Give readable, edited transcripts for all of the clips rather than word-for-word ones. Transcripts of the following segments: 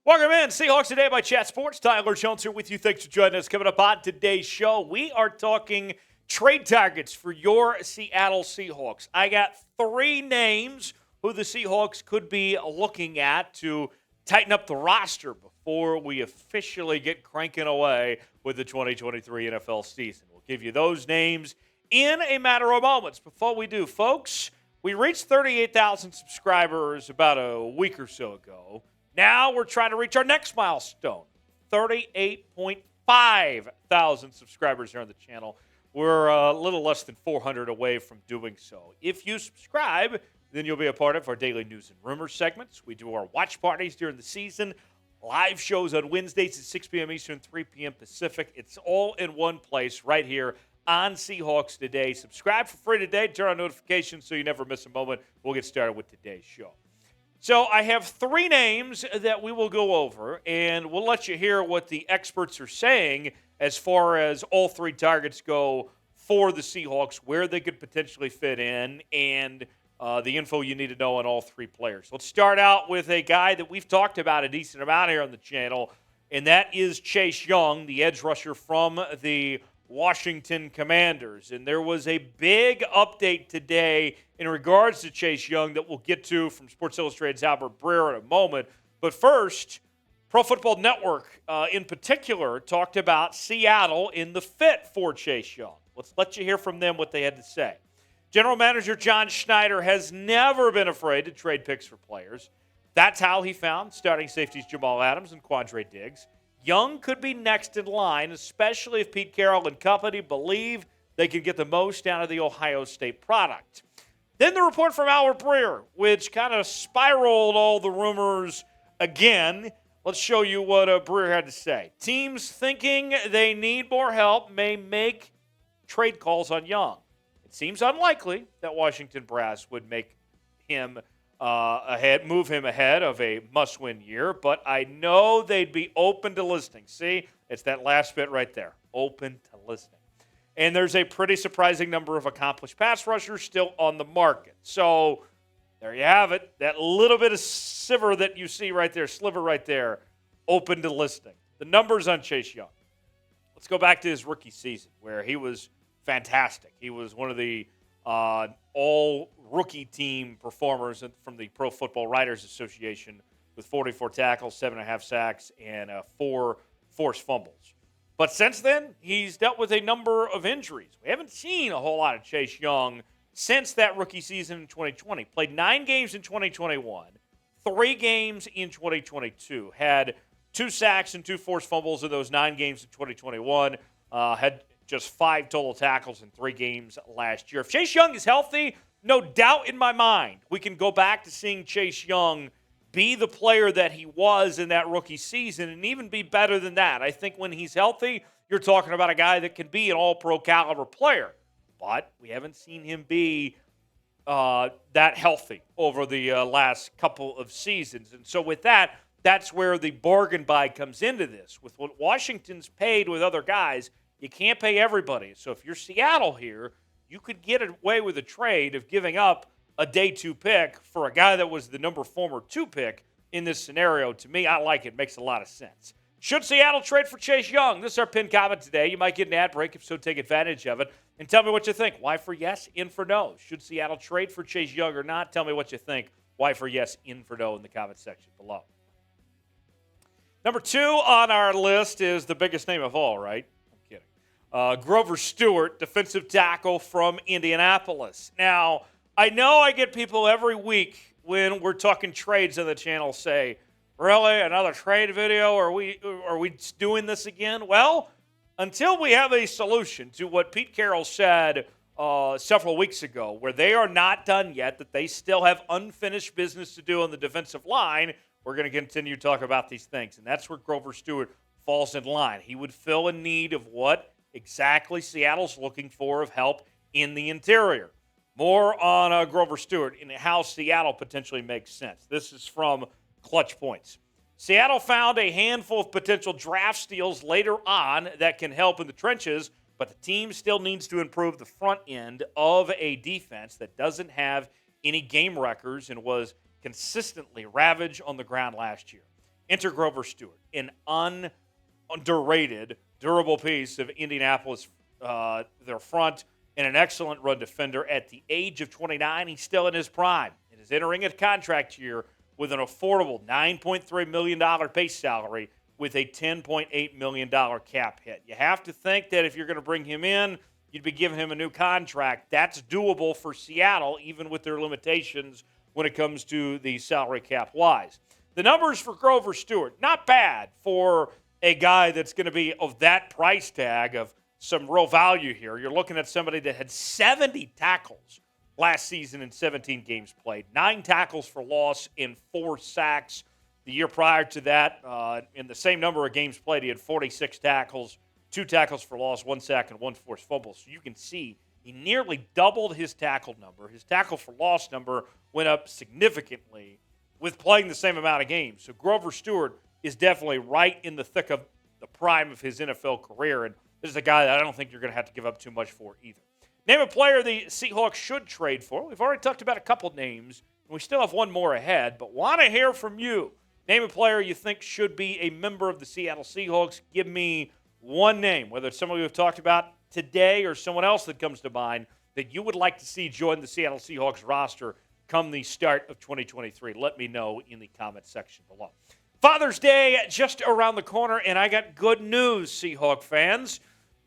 Welcome in, Seahawks Today by Chat Sports. Tyler Jones here with you. Thanks for joining us. Coming up on today's show, we are talking trade targets for your Seattle Seahawks. I got three names who the Seahawks could be looking at to tighten up the roster before we officially get cranking away with the 2023 NFL season. We'll give you those names in a matter of moments. Before we do, folks, we reached 38,000 subscribers about a week or so ago. Now we're trying to reach our next milestone, 38.5 thousand subscribers here on the channel. We're a little less than 400 away from doing so. If you subscribe, then you'll be a part of our daily news and rumors segments. We do our watch parties during the season, live shows on Wednesdays at 6 p.m. Eastern, 3 p.m. Pacific. It's all in one place right here on Seahawks Today. Subscribe for free today. Turn on notifications so you never miss a moment. We'll get started with today's show. So I have three names that we will go over, and we'll let you hear what the experts are saying as far as all three targets go for the Seahawks, where they could potentially fit in, and the info you need to know on all three players. Let's start out with a guy that we've talked about a decent amount here on the channel, and that is Chase Young, the edge rusher from the Washington Commanders. And there was a big update today in regards to Chase Young that we'll get to from Sports Illustrated's Albert Breer in a moment. But first, Pro Football Network in particular talked about Seattle in the fit for Chase Young. Let's let you hear from them what they had to say. General Manager John Schneider has never been afraid to trade picks for players. That's how he found starting safeties Jamal Adams and Quandre Diggs. Young could be next in line, especially if Pete Carroll and company believe they can get the most out of the Ohio State product. Then the report from Albert Breer, which kind of spiraled all the rumors again. Let's show you what Breer had to say. Teams thinking they need more help may make trade calls on Young. It seems unlikely that Washington brass would make him move him ahead of a must-win year, but I know they'd be open to listening. See, it's that last bit right there, open to listening. And there's a pretty surprising number of accomplished pass rushers still on the market. So there you have it, that little bit of sliver that you see right there, open to listening. The numbers on Chase Young. Let's go back to his rookie season where he was fantastic. He was one of the all-rookie team performers from the Pro Football Writers Association with 44 tackles, 7.5 sacks, and 4 forced fumbles. But since then, he's dealt with a number of injuries. We haven't seen a whole lot of Chase Young since that rookie season in 2020. Played 9 games in 2021, 3 games in 2022. Had 2 sacks and 2 forced fumbles in those 9 games in 2021. Had just 5 total tackles in 3 games last year. If Chase Young is healthy, no doubt in my mind, we can go back to seeing Chase Young be the player that he was in that rookie season and even be better than that. I think when he's healthy, you're talking about a guy that can be an all-pro caliber player. But we haven't seen him be that healthy over the last couple of seasons. And so with that, that's where the bargain buy comes into this. With what Washington's paid with other guys, you can't pay everybody. So if you're Seattle here, you could get away with a trade of giving up a day 2 pick for a guy that was the former 2 pick in this scenario. To me, I like it. Makes a lot of sense. Should Seattle trade for Chase Young? This is our pinned comment today. You might get an ad break. If so, take advantage of it. And tell me what you think. Why for yes, in for no. Should Seattle trade for Chase Young or not? Tell me what you think. Why for yes, in for no in the comment section below. Number 2 on our list is the biggest name of all, right? Grover Stewart, defensive tackle from Indianapolis. Now, I know I get people every week when we're talking trades on the channel say, really, another trade video? Are we doing this again? Well, until we have a solution to what Pete Carroll said several weeks ago, where they are not done yet, that they still have unfinished business to do on the defensive line, we're going to continue to talk about these things. And that's where Grover Stewart falls in line. He would fill a need of what exactly Seattle's looking for of help in the interior. More on Grover Stewart and how Seattle potentially makes sense. This is from Clutch Points. Seattle found a handful of potential draft steals later on that can help in the trenches, but the team still needs to improve the front end of a defense that doesn't have any game records and was consistently ravaged on the ground last year. Enter Grover Stewart, an underrated, durable piece of Indianapolis, their front, and an excellent run defender. At the age of 29, he's still in his prime and is entering a contract year with an affordable $9.3 million base salary with a $10.8 million cap hit. You have to think that if you're going to bring him in, you'd be giving him a new contract. That's doable for Seattle, even with their limitations when it comes to the salary cap-wise. The numbers for Grover Stewart, not bad for a guy that's going to be of that price tag of some real value here. You're looking at somebody that had 70 tackles last season in 17 games played, 9 tackles for loss and 4 sacks. The year prior to that, in the same number of games played, he had 46 tackles, 2 tackles for loss, 1 sack, and 1 forced fumble. So you can see he nearly doubled his tackle number. His tackle for loss number went up significantly with playing the same amount of games. So Grover Stewart is definitely right in the thick of the prime of his NFL career, and this is a guy that I don't think you're going to have to give up too much for either. Name a player the Seahawks should trade for. We've already talked about a couple names, and we still have one more ahead, but want to hear from you. Name a player you think should be a member of the Seattle Seahawks. Give me one name, whether it's someone we've talked about today or someone else that comes to mind that you would like to see join the Seattle Seahawks roster come the start of 2023. Let me know in the comments section below. Father's Day just around the corner, and I got good news, Seahawk fans.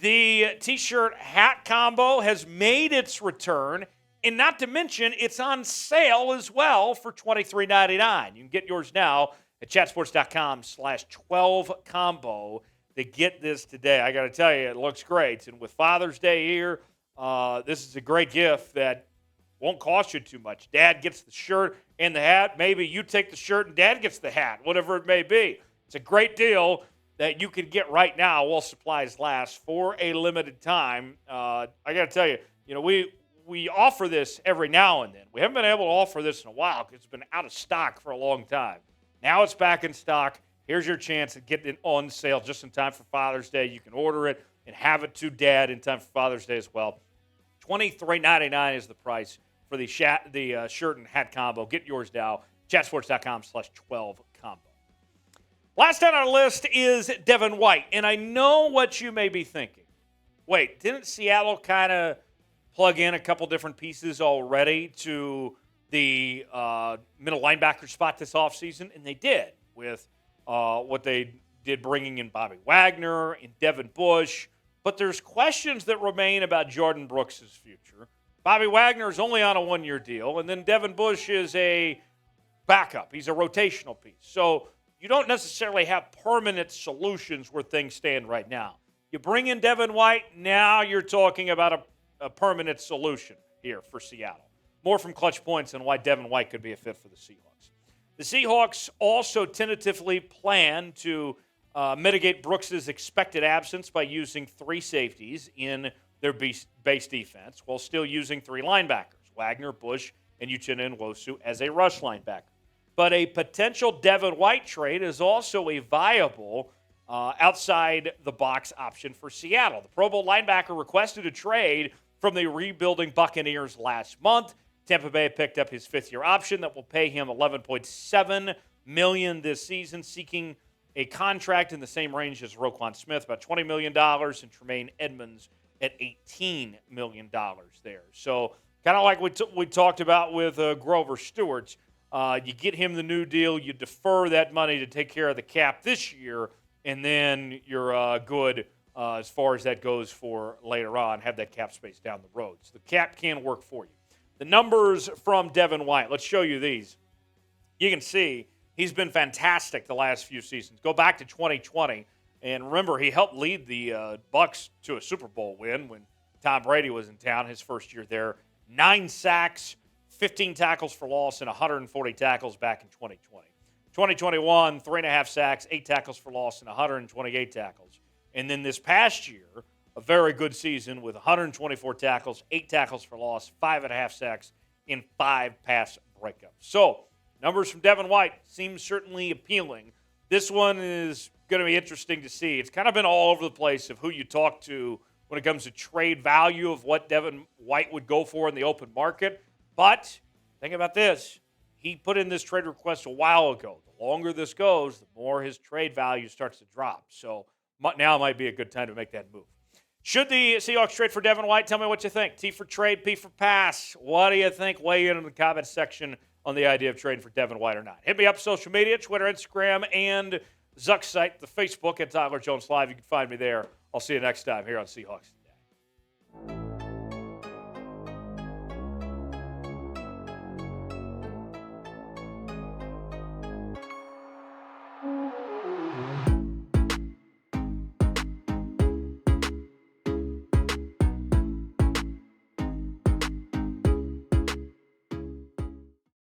The T-shirt hat combo has made its return, and not to mention it's on sale as well for $23.99. You can get yours now at chatsports.com/12combo to get this today. I got to tell you, it looks great. And with Father's Day here, this is a great gift that won't cost you too much. Dad gets the shirt and the hat. Maybe you take the shirt and Dad gets the hat, whatever it may be. It's a great deal that you can get right now while supplies last for a limited time. I got to tell you, we offer this every now and then. We haven't been able to offer this in a while because it's been out of stock for a long time. Now it's back in stock. Here's your chance to get it on sale just in time for Father's Day. You can order it and have it to Dad in time for Father's Day as well. $23.99 is the price for the shirt and hat combo. Get yours now. chatsports.com/12combo. Last on our list is Devin White. And I know what you may be thinking. Wait, didn't Seattle kind of plug in a couple different pieces already to the middle linebacker spot this offseason? And they did with what they did bringing in Bobby Wagner and Devin Bush. But there's questions that remain about Jordan Brooks' future. Bobby Wagner is only on a one-year deal, and then Devin Bush is a backup. He's a rotational piece. So you don't necessarily have permanent solutions where things stand right now. You bring in Devin White, now you're talking about a permanent solution here for Seattle. More from Clutch Points on why Devin White could be a fit for the Seahawks. The Seahawks also tentatively plan to mitigate Brooks' expected absence by using 3 safeties in their base defense while still using 3 linebackers, Wagner, Bush, and Uchenna Nwosu as a rush linebacker. But a potential Devin White trade is also a viable outside-the-box option for Seattle. The Pro Bowl linebacker requested a trade from the rebuilding Buccaneers last month. Tampa Bay picked up his 5th-year option that will pay him $11.7 million this season, seeking a contract in the same range as Roquan Smith, about $20 million, and Tremaine Edmonds at $18 million there. So kind of like we talked about with Grover Stewart, you get him the new deal, you defer that money to take care of the cap this year, and then you're good as far as that goes for later on, have that cap space down the road. So the cap can work for you. The numbers from Devin White, let's show you these. You can see he's been fantastic the last few seasons. Go back to 2020, and remember, he helped lead the Bucs to a Super Bowl win when Tom Brady was in town his first year there. 9 sacks, 15 tackles for loss, and 140 tackles back in 2020. 2021, 3.5 sacks, 8 tackles for loss, and 128 tackles. And then this past year, a very good season with 124 tackles, 8 tackles for loss, 5.5 sacks, and 5 pass breakups. So, numbers from Devin White seem certainly appealing. This one is going to be interesting to see. It's kind of been all over the place of who you talk to when it comes to trade value of what Devin White would go for in the open market. But think about this. he put in this trade request a while ago. The longer this goes, the more his trade value starts to drop. So now might be a good time to make that move. Should the Seahawks trade for Devin White? Tell me what you think. T for trade, P for pass. What do you think? Weigh in the comments section on the idea of trading for Devin White or not. Hit me up social media, Twitter, Instagram, and Zuck's site, the Facebook at Tyler Jones Live. You can find me there. I'll see you next time here on Seahawks.